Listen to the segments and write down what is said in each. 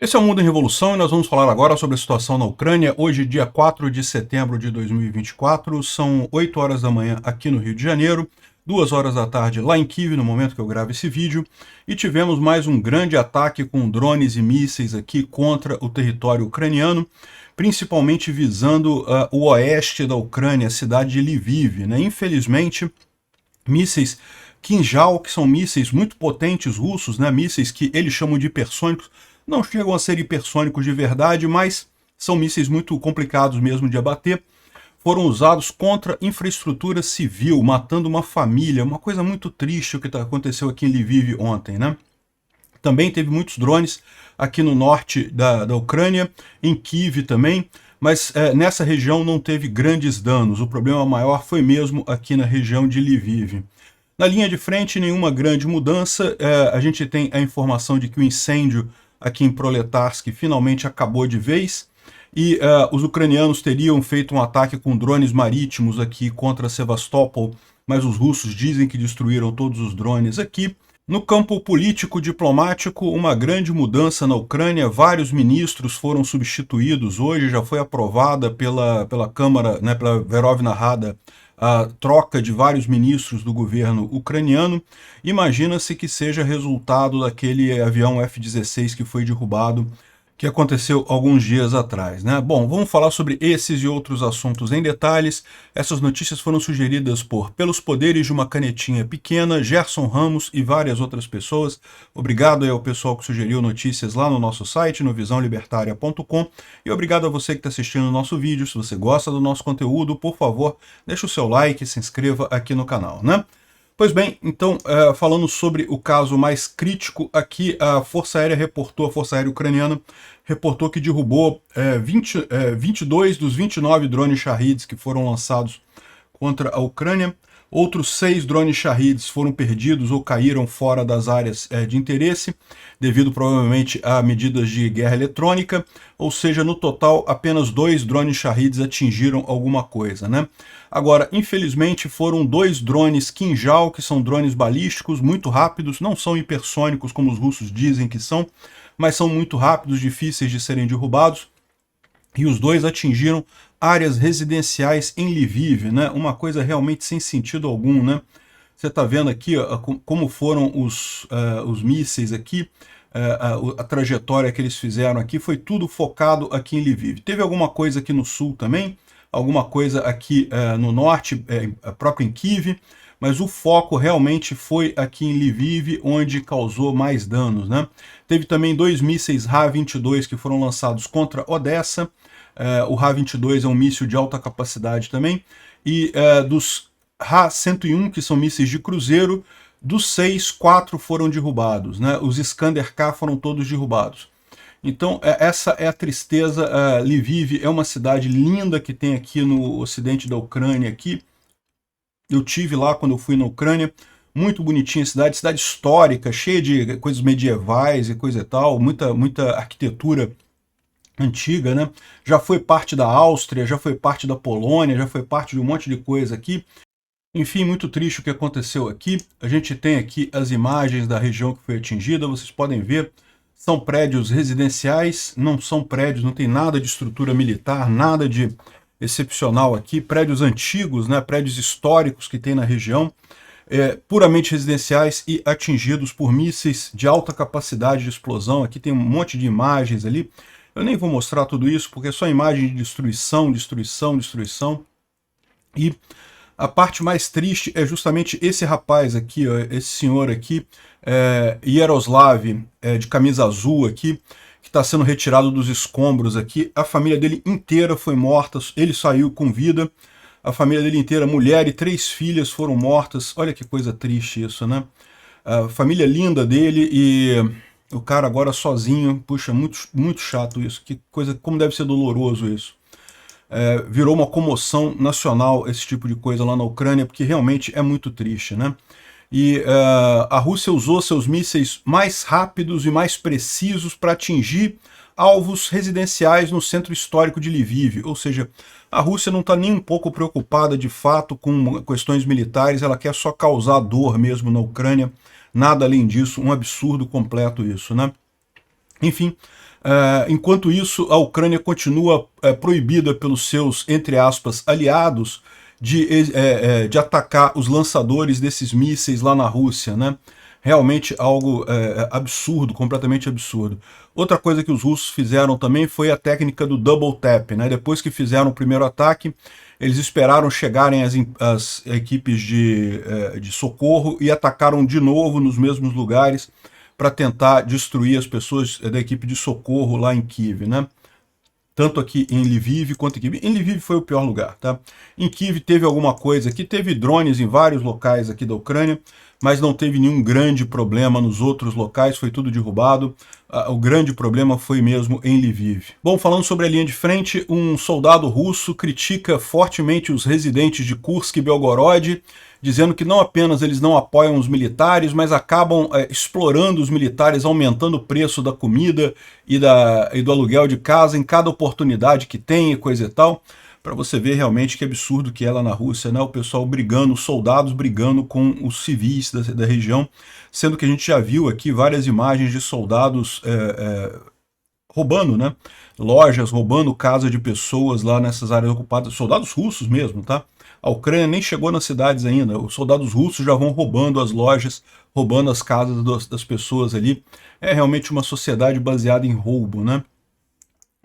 Esse é o Mundo em Revolução e nós vamos falar agora sobre a situação na Ucrânia. Hoje, dia 4 de setembro de 2024, são 8 horas da manhã aqui no Rio de Janeiro, 2 horas da tarde lá em Kiev, no momento que eu gravo esse vídeo, e tivemos mais um grande ataque com drones e mísseis aqui contra o território ucraniano, principalmente visando o oeste da Ucrânia, a cidade de Lviv, né? Infelizmente, mísseis Kinjal, que são mísseis muito potentes russos, né? Mísseis que eles chamam de hipersônicos, não chegam a ser hipersônicos de verdade, mas são mísseis muito complicados mesmo de abater. Foram usados contra infraestrutura civil, matando uma família. Uma coisa muito triste o que aconteceu aqui em Lviv ontem, né? Também teve muitos drones aqui no norte da Ucrânia, em Kiev também, mas nessa região não teve grandes danos. O problema maior foi mesmo aqui na região de Lviv. Na linha de frente, nenhuma grande mudança. A gente tem a informação de que o incêndio aqui em Proletarsk finalmente acabou de vez, e os ucranianos teriam feito um ataque com drones marítimos aqui contra Sevastopol, mas os russos dizem que destruíram todos os drones aqui. No campo político-diplomático, uma grande mudança na Ucrânia, vários ministros foram substituídos. Hoje já foi aprovada pela Câmara, né, pela Verovna Rada, a troca de vários ministros do governo ucraniano. Imagina-se que seja resultado daquele avião F-16 que foi derrubado, que aconteceu alguns dias atrás, né? Bom, vamos falar sobre esses e outros assuntos em detalhes. Essas notícias foram sugeridas pelos poderes de uma canetinha pequena, Gerson Ramos e várias outras pessoas. Obrigado ao pessoal que sugeriu notícias lá no nosso site, no visãolibertaria.com, e obrigado a você que está assistindo o nosso vídeo. Se você gosta do nosso conteúdo, por favor, deixa o seu like e se inscreva aqui no canal, né? Pois bem, então, falando sobre o caso mais crítico aqui, a Força Aérea Ucraniana reportou que derrubou 22 dos 29 drones Shahed que foram lançados contra a Ucrânia. Outros 6 drones Shahed foram perdidos ou caíram fora das áreas de interesse, devido provavelmente a medidas de guerra eletrônica, ou seja, no total apenas 2 drones Shahed atingiram alguma coisa, né? Agora, infelizmente, foram 2 drones Kinjal, que são drones balísticos muito rápidos, não são hipersônicos como os russos dizem que são, mas são muito rápidos, difíceis de serem derrubados, e os 2 atingiram áreas residenciais em Lviv, né? Uma coisa realmente sem sentido algum, né? Você está vendo aqui ó, como foram os mísseis aqui, a trajetória que eles fizeram aqui, foi tudo focado aqui em Lviv. Teve alguma coisa aqui no sul também, alguma coisa aqui no norte, próprio em Kiev, mas o foco realmente foi aqui em Lviv, onde causou mais danos, né? Teve também 2 mísseis Ra-22 que foram lançados contra Odessa. O Ra-22 é um míssil de alta capacidade também, e dos Ra-101, que são mísseis de cruzeiro, dos 6, 4 foram derrubados, né? Os Iskander-K foram todos derrubados. Então, essa é a tristeza. Lviv é uma cidade linda que tem aqui no ocidente da Ucrânia. Aqui. Eu tive lá quando eu fui na Ucrânia, muito bonitinha a cidade, cidade histórica, cheia de coisas medievais e coisa e tal, muita arquitetura antiga, né? Já foi parte da Áustria, já foi parte da Polônia, já foi parte de um monte de coisa aqui. Enfim, muito triste o que aconteceu aqui. A gente tem aqui as imagens da região que foi atingida, vocês podem ver, são prédios residenciais, não são prédios, não tem nada de estrutura militar, nada de excepcional aqui, prédios antigos, né, prédios históricos que tem na região, puramente residenciais e atingidos por mísseis de alta capacidade de explosão. Aqui tem um monte de imagens ali. Eu nem vou mostrar tudo isso, porque é só imagem de destruição, destruição, destruição. E a parte mais triste é justamente esse rapaz aqui, ó, esse senhor aqui, Yaroslav, de camisa azul aqui, que está sendo retirado dos escombros aqui. A família dele inteira foi morta, ele saiu com vida. A família dele inteira, mulher e 3 filhas foram mortas. Olha que coisa triste isso, né? A família linda dele e o cara agora sozinho. Puxa, muito chato isso. Que coisa, como deve ser doloroso isso. Virou uma comoção nacional esse tipo de coisa lá na Ucrânia, porque realmente é muito triste, né? E a Rússia usou seus mísseis mais rápidos e mais precisos para atingir alvos residenciais no centro histórico de Lviv, ou seja, a Rússia não está nem um pouco preocupada de fato com questões militares, ela quer só causar dor mesmo na Ucrânia, nada além disso, um absurdo completo isso, né? Enfim, Enquanto isso, a Ucrânia continua proibida pelos seus, entre aspas, aliados de atacar os lançadores desses mísseis lá na Rússia, né? Realmente algo absurdo, completamente absurdo. Outra coisa que os russos fizeram também foi a técnica do double tap, né? Depois que fizeram o primeiro ataque, eles esperaram chegarem as equipes de socorro e atacaram de novo nos mesmos lugares para tentar destruir as pessoas da equipe de socorro lá em Kiev, né? Tanto aqui em Lviv quanto em Kiev. Em Lviv foi o pior lugar, tá? Em Kiev teve alguma coisa aqui, teve drones em vários locais aqui da Ucrânia, mas não teve nenhum grande problema nos outros locais, foi tudo derrubado. O grande problema foi mesmo em Lviv. Bom, falando sobre a linha de frente, um soldado russo critica fortemente os residentes de Kursk e Belgorod, dizendo que não apenas eles não apoiam os militares, mas acabam explorando os militares, aumentando o preço da comida e do aluguel de casa em cada oportunidade que tem e coisa e tal, para você ver realmente que absurdo que é lá na Rússia, né? O pessoal brigando, os soldados brigando com os civis da região, sendo que a gente já viu aqui várias imagens de soldados roubando, né? Lojas, roubando casa de pessoas lá nessas áreas ocupadas, soldados russos mesmo, tá? A Ucrânia nem chegou nas cidades ainda, os soldados russos já vão roubando as lojas, roubando as casas das pessoas ali. É realmente uma sociedade baseada em roubo, né?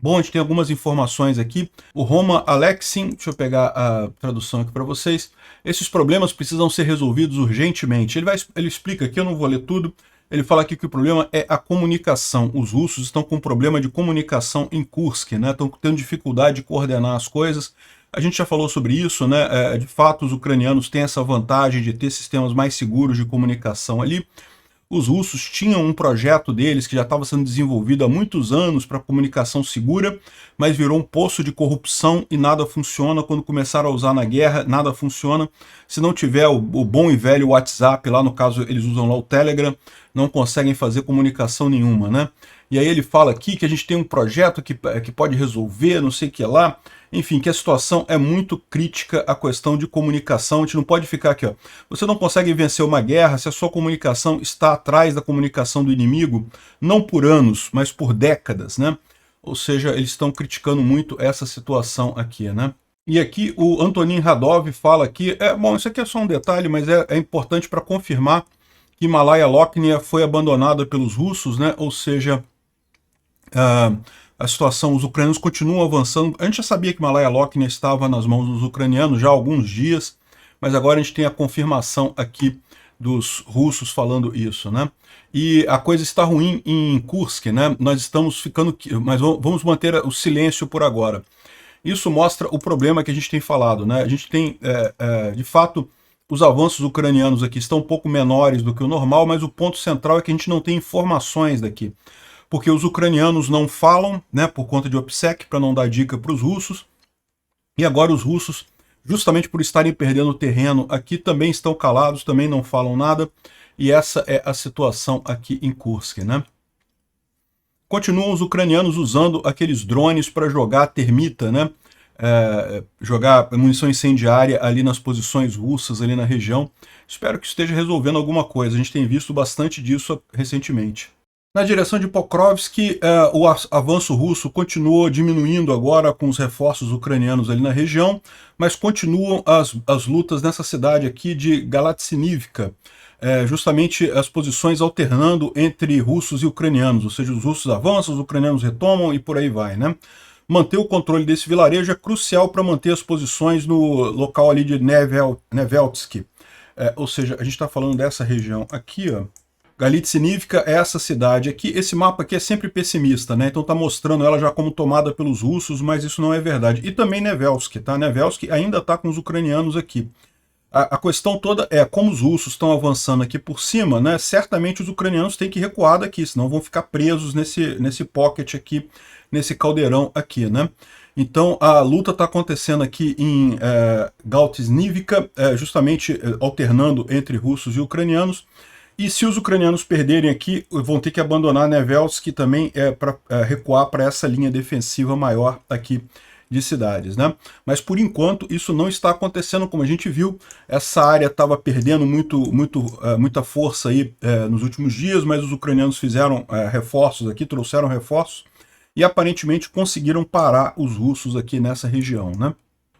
Bom, a gente tem algumas informações aqui. O Roma Alexin, deixa eu pegar a tradução aqui para vocês. Esses problemas precisam ser resolvidos urgentemente. Ele explica aqui, eu não vou ler tudo. Ele fala aqui que o problema é a comunicação. Os russos estão com problema de comunicação em Kursk, né? Estão tendo dificuldade de coordenar as coisas. A gente já falou sobre isso, né? De fato, os ucranianos têm essa vantagem de ter sistemas mais seguros de comunicação ali. Os russos tinham um projeto deles que já estava sendo desenvolvido há muitos anos para comunicação segura, mas virou um poço de corrupção e nada funciona. Quando começaram a usar na guerra, nada funciona. Se não tiver o bom e velho WhatsApp, lá no caso eles usam lá o Telegram, não conseguem fazer comunicação nenhuma, né? E aí ele fala aqui que a gente tem um projeto que pode resolver, não sei o que lá. Enfim, que a situação é muito crítica à questão de comunicação. A gente não pode ficar aqui, ó. Você não consegue vencer uma guerra se a sua comunicação está atrás da comunicação do inimigo, não por anos, mas por décadas, né? Ou seja, eles estão criticando muito essa situação aqui, né? E aqui o Antonin Radov fala aqui, bom, isso aqui é só um detalhe, mas é importante para confirmar que Malaya Loknia foi abandonada pelos russos, né? Ou seja, a situação, os ucranianos continuam avançando. A gente já sabia que Malaya Loknia estava nas mãos dos ucranianos já há alguns dias, mas agora a gente tem a confirmação aqui dos russos falando isso, né? E a coisa está ruim em Kursk, né? Nós estamos ficando, mas vamos manter o silêncio por agora. Isso mostra o problema que a gente tem falado, né? A gente tem, de fato, os avanços ucranianos aqui estão um pouco menores do que o normal, mas o ponto central é que a gente não tem informações daqui. Porque os ucranianos não falam, né, por conta de OPSEC, para não dar dica para os russos, e agora os russos, justamente por estarem perdendo terreno aqui, também estão calados, também não falam nada, e essa é a situação aqui em Kursk, né? Continuam os ucranianos usando aqueles drones para jogar termita, né? Jogar munição incendiária ali nas posições russas, ali na região. Espero que esteja resolvendo alguma coisa, a gente tem visto bastante disso recentemente. Na direção de Pokrovsk, o avanço russo continuou diminuindo agora com os reforços ucranianos ali na região, mas continuam as lutas nessa cidade aqui de Galatsynivka, justamente as posições alternando entre russos e ucranianos, ou seja, os russos avançam, os ucranianos retomam e por aí vai, né? Manter o controle desse vilarejo é crucial para manter as posições no local ali de Neveltsky, ou seja, a gente está falando dessa região aqui, ó. Galatsynivka é essa cidade aqui. Esse mapa aqui é sempre pessimista, né? Então tá mostrando ela já como tomada pelos russos, mas isso não é verdade. E também Nevelsk, tá? Nevelsk ainda tá com os ucranianos aqui. A questão toda é, como os russos estão avançando aqui por cima, né? Certamente os ucranianos têm que recuar daqui, senão vão ficar presos nesse pocket aqui, nesse caldeirão aqui, né? Então a luta está acontecendo aqui em Galatsynivka, justamente alternando entre russos e ucranianos. E se os ucranianos perderem aqui, vão ter que abandonar Nevelsk também para recuar para essa linha defensiva maior aqui de cidades, né? Mas por enquanto isso não está acontecendo, como a gente viu. Essa área estava perdendo muita força aí nos últimos dias, mas os ucranianos fizeram reforços aqui, trouxeram reforços. e aparentemente conseguiram parar os russos aqui nessa região, né?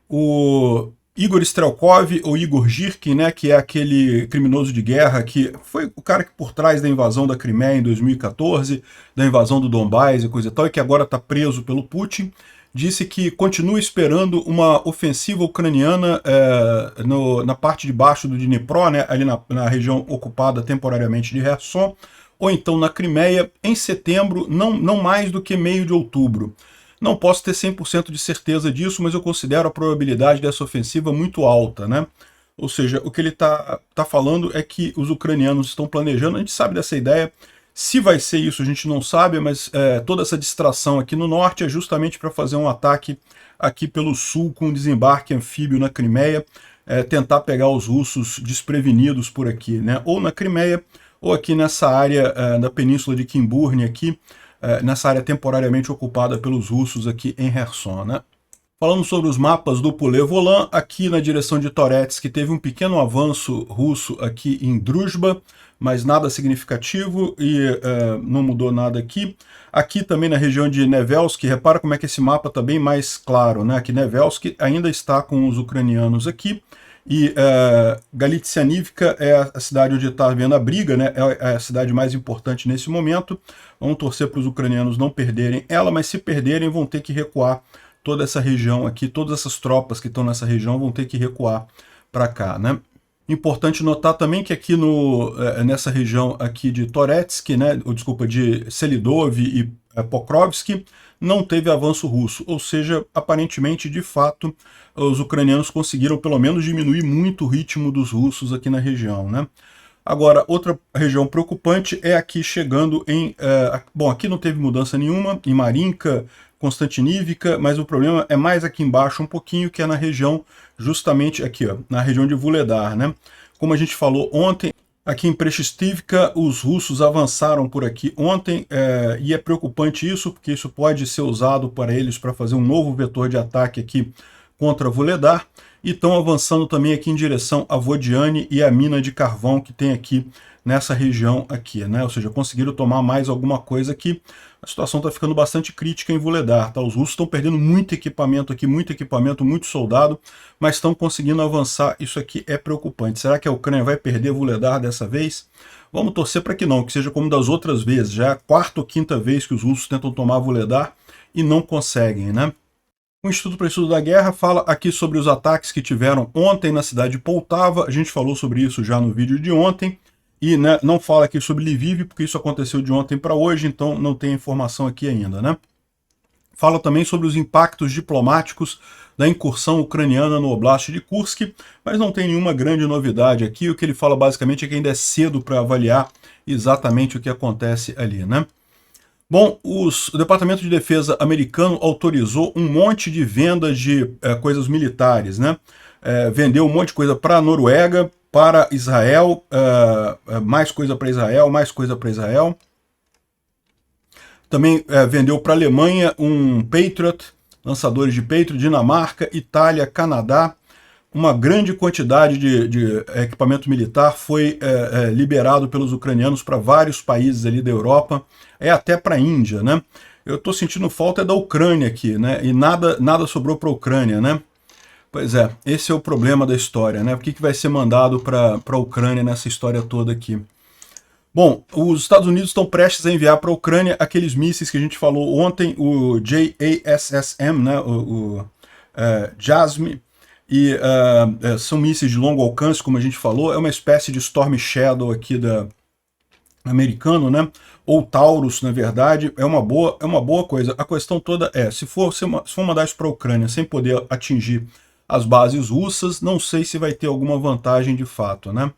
O Igor Strelkov, ou Igor Girkin, né, que é aquele criminoso de guerra que foi o cara que por trás da invasão da Crimeia em 2014, da invasão do Donbás e coisa e tal, e que agora está preso pelo Putin, disse que continua esperando uma ofensiva ucraniana na parte de baixo do Dnipro, né, ali na região ocupada temporariamente de Kherson, ou então na Crimeia, em setembro, não mais do que meio de outubro. Não posso ter 100% de certeza disso, mas eu considero a probabilidade dessa ofensiva muito alta, né? Ou seja, o que ele tá falando é que os ucranianos estão planejando, a gente sabe dessa ideia, se vai ser isso a gente não sabe, mas toda essa distração aqui no norte é justamente para fazer um ataque aqui pelo sul com um desembarque anfíbio na Crimeia, tentar pegar os russos desprevenidos por aqui, né? Ou na Crimeia, ou aqui nessa área da península de Kimburne aqui, nessa área temporariamente ocupada pelos russos aqui em Kherson, né? Falando sobre os mapas do Poulet-Volant, aqui na direção de Toretsk teve um pequeno avanço russo aqui em Druzhba, mas nada significativo e não mudou nada aqui. Aqui também na região de Nevelsk, repara como é que esse mapa está bem mais claro, né? Aqui Nevelsk ainda está com os ucranianos aqui, e Galicianivka é a cidade onde está havendo a briga, né? É a cidade mais importante nesse momento. Vamos torcer para os ucranianos não perderem ela, mas se perderem vão ter que recuar toda essa região aqui, todas essas tropas que estão nessa região vão ter que recuar para cá, né? Importante notar também que aqui nessa região aqui de Toretsk, né, desculpa, de Selidov e Pokrovsk, não teve avanço russo, ou seja, aparentemente, de fato, os ucranianos conseguiram pelo menos diminuir muito o ritmo dos russos aqui na região, né? Agora, outra região preocupante é aqui chegando em... bom, aqui não teve mudança nenhuma, em Marinka, Konstantinivka, mas o problema é mais aqui embaixo um pouquinho, que é na região, justamente aqui, ó, na região de Vuhledar, né? Como a gente falou ontem, aqui em Prechestivka, os russos avançaram por aqui ontem, e é preocupante isso, porque isso pode ser usado para eles para fazer um novo vetor de ataque aqui contra Vuhledar, e estão avançando também aqui em direção a Vodiane e a mina de carvão que tem aqui nessa região aqui, né? Ou seja, conseguiram tomar mais alguma coisa aqui. A situação está ficando bastante crítica em Vuhledar, tá? Os russos estão perdendo muito equipamento aqui, muito soldado, mas estão conseguindo avançar. Isso aqui é preocupante. Será que a Ucrânia vai perder Vuhledar dessa vez? Vamos torcer para que não, que seja como das outras vezes. Já é a quarta ou quinta vez que os russos tentam tomar Vuhledar e não conseguem, né? O Instituto para o Estudo da Guerra fala aqui sobre os ataques que tiveram ontem na cidade de Poltava. A gente falou sobre isso já no vídeo de ontem. E né, não fala aqui sobre Lviv, porque isso aconteceu de ontem para hoje, então não tem informação aqui ainda, né? Fala também sobre os impactos diplomáticos da incursão ucraniana no Oblast de Kursk, mas não tem nenhuma grande novidade aqui. O que ele fala basicamente é que ainda é cedo para avaliar exatamente o que acontece ali, né? Bom, o Departamento de Defesa americano autorizou um monte de vendas de coisas militares, né? Vendeu um monte de coisa para a Noruega, para Israel, mais coisa para Israel, mais coisa para Israel. Também vendeu para a Alemanha um Patriot, lançadores de Patriot, Dinamarca, Itália, Canadá. Uma grande quantidade de equipamento militar foi liberado pelos ucranianos para vários países ali da Europa, até para a Índia, né? Eu estou sentindo falta da Ucrânia aqui, né? E nada sobrou para a Ucrânia, né? Pois é, esse é o problema da história, né? O que vai ser mandado para a Ucrânia nessa história toda aqui? Bom, os Estados Unidos estão prestes a enviar para a Ucrânia aqueles mísseis que a gente falou ontem, o JASSM, né? o JASM, e são mísseis de longo alcance, como a gente falou, é uma espécie de Storm Shadow aqui americano, né? Ou Taurus, na verdade, é uma boa coisa. A questão toda se for mandar isso para a Ucrânia sem poder atingir as bases russas, não sei se vai ter alguma vantagem de fato, né?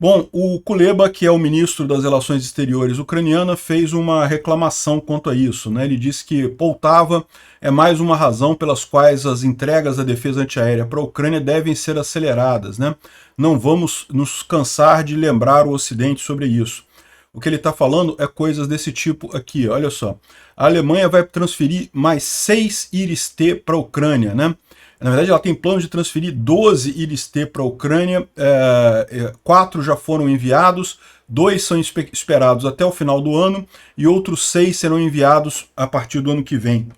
Bom, o Kuleba, que é o ministro das Relações Exteriores ucraniana, fez uma reclamação quanto a isso, né? Ele disse que Poltava é mais uma razão pelas quais as entregas da defesa antiaérea para a Ucrânia devem ser aceleradas, né? Não vamos nos cansar de lembrar o Ocidente sobre isso. O que ele está falando é coisas desse tipo aqui, olha só. A Alemanha vai transferir mais 6 Iris-T para a Ucrânia, né? Na verdade, ela tem plano de transferir 12 Iris-T para a Ucrânia, 4 já foram enviados, 2 são esperados até o final do ano e outros 6 serão enviados a partir do ano que vem.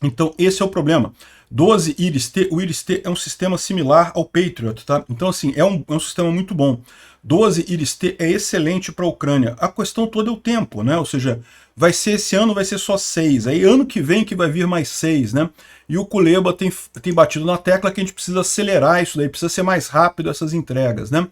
Então esse é o problema. 12 IRIS-T, o IRIS-T é um sistema similar ao Patriot, tá? Então assim, é um sistema muito bom. 12 IRIS-T é excelente para a Ucrânia. A questão toda é o tempo, né? Ou seja, vai ser esse ano, vai ser só 6. Aí ano que vem que vai vir mais 6, né? E o Kuleba tem batido na tecla que a gente precisa acelerar isso daí, precisa ser mais rápido essas entregas, né?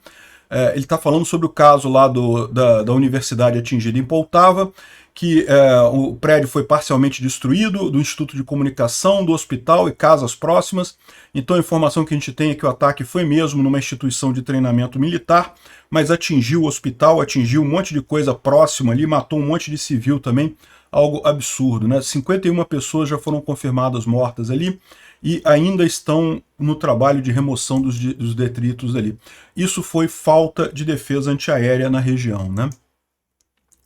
Ele está falando sobre o caso lá da universidade atingida em Poltava, que o prédio foi parcialmente destruído, do Instituto de Comunicação, do hospital e casas próximas. Então a informação que a gente tem é que o ataque foi mesmo numa instituição de treinamento militar, mas atingiu o hospital, atingiu um monte de coisa próxima ali, matou um monte de civil também, algo absurdo, né? 51 pessoas já foram confirmadas mortas ali e ainda estão no trabalho de remoção dos detritos ali. Isso foi falta de defesa antiaérea na região, né?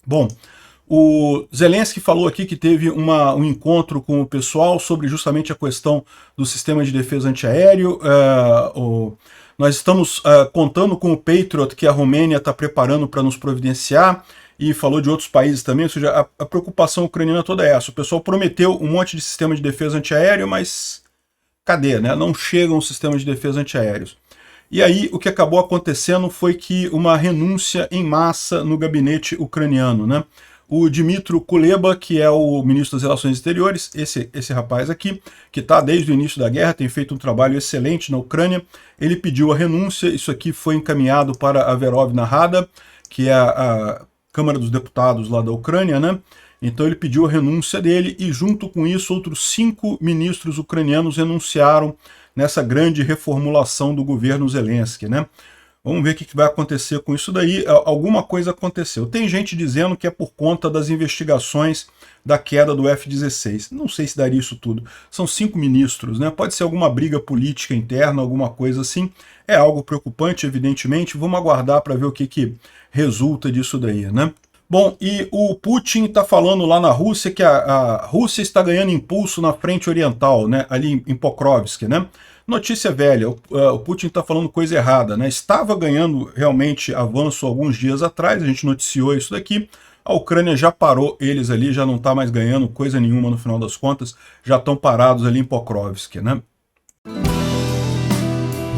Bom, o Zelensky falou aqui que teve um encontro com o pessoal sobre justamente a questão do sistema de defesa antiaéreo. Nós estamos contando com o Patriot que a Romênia está preparando para nos providenciar, e falou de outros países também, ou seja, a preocupação ucraniana toda é essa. O pessoal prometeu um monte de sistema de defesa antiaéreo, mas cadê, né? Não chegam os sistemas de defesa antiaéreos. E aí o que acabou acontecendo foi que uma renúncia em massa no gabinete ucraniano, né? O Dmytro Kuleba, que é o ministro das Relações Exteriores, esse rapaz aqui, que está desde o início da guerra, tem feito um trabalho excelente na Ucrânia, ele pediu a renúncia. Isso aqui foi encaminhado para a Verovna Rada, que é a Câmara dos Deputados lá da Ucrânia, né? Então ele pediu a renúncia dele e junto com isso outros 5 ministros ucranianos renunciaram nessa grande reformulação do governo Zelensky, né? Vamos ver o que vai acontecer com isso daí. Alguma coisa aconteceu. Tem gente dizendo que é por conta das investigações da queda do F-16. Não sei se daria isso tudo. São 5 ministros, né? Pode ser alguma briga política interna, alguma coisa assim. É algo preocupante, evidentemente. Vamos aguardar para ver o que resulta disso daí, né? Bom, e o Putin está falando lá na Rússia que a Rússia está ganhando impulso na frente oriental, né? Ali em Pokrovsk, né? Notícia velha, o Putin está falando coisa errada, né? Estava ganhando realmente avanço alguns dias atrás, a gente noticiou isso daqui. A Ucrânia já parou eles ali, já não está mais ganhando coisa nenhuma no final das contas, já estão parados ali em Pokrovsk, né?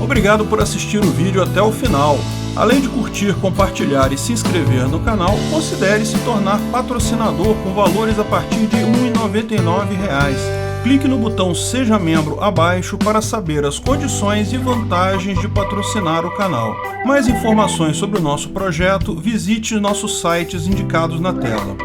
Obrigado por assistir o vídeo até o final. Além de curtir, compartilhar e se inscrever no canal, considere se tornar patrocinador com valores a partir de R$ 1,99. Clique no botão Seja Membro abaixo para saber as condições e vantagens de patrocinar o canal. Mais informações sobre o nosso projeto, visite nossos sites indicados na tela.